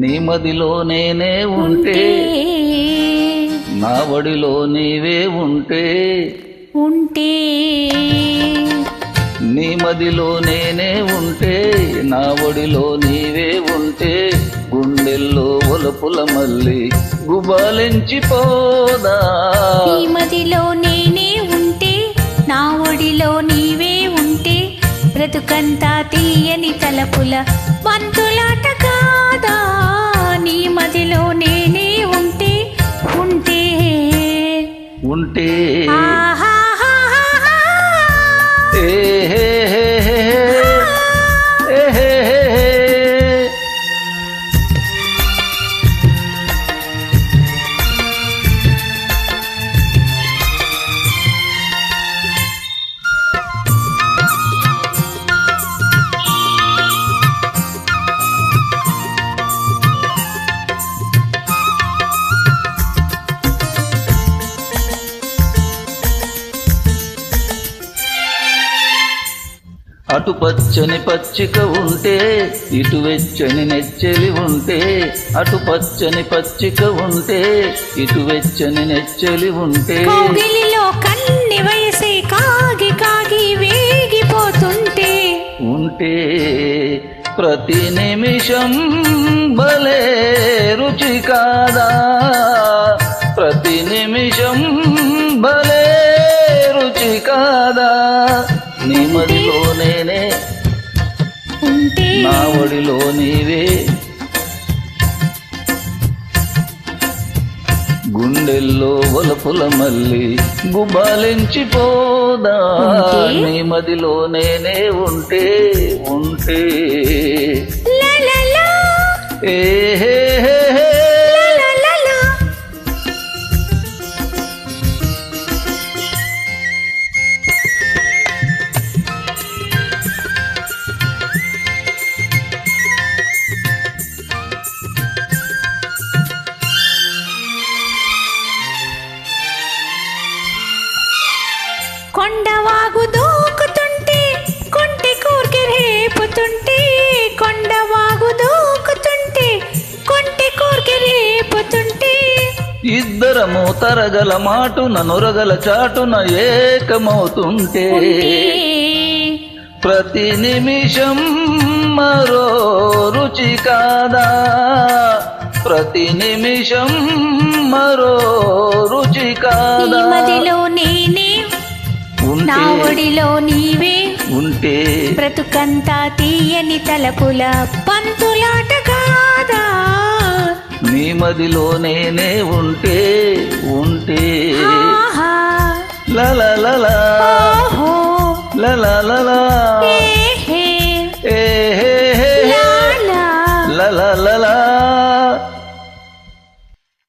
నీ మదిలో నేనే ఉంటే నా ఒడిలో నీవే ఉంటే నీ మదిలో నేనే ఉంటే నా ఒడిలో నీవే ఉంటే గుండెల్లో ఒలపుల మల్లి గుబాలించిపోదా. నీ మదిలో నేనే ఉంటే నా ఒడిలో నీవే ఉంటే బ్రతుకంతా తీయని తలపుల బంతులాట కాదా. నీ మదిలో నేనే ఉంటే ఉంటే ఉంటే అటు పచ్చని పచ్చిక ఉంటే ఇటు వెచ్చని నెచ్చెలి ఉంటే అటు పచ్చని పచ్చిక ఉంటే ఇటు వెచ్చని నెచ్చెలి ఉంటే కోగిలిలో కన్ని వయసే కాగి కాగి వేగిపోతుంటే ఉంటే ప్రతి నిమిషం భలే రుచి కాదా. ప్రతి నిమిషం భలే రుచి కాదా. నీ మదిలో నేనే నా ఒడిలో నీవే గుండెల్లో ఒలపుల మల్లి గుబాలించిపోదా. నీ మదిలో నేనే ఉంటే ఉంటే ఏ కొండవాగు దూకుతుంటే కొంటి కూర్కి రేపుతుంటే కొండవాగు దూకుతుంటే కొంటి కూర్కి రేపుతుంటే ఇద్దరము తరగల మాటున నొరగల చాటున ఏకమవుతుంటే ప్రతి నిమిషం మరో రుచి కాదా. ప్రతి నిమిషం మరో రుచి కాదా. మదిలో నేనే నా ఒడిలో నీవే ఉంటే బ్రతుకంతా తీయని తలపుల పంతులాట కాదా. నీ మదిలో నేనే ఉంటే ఉంటే ఆహా లలా లలా లలా లలా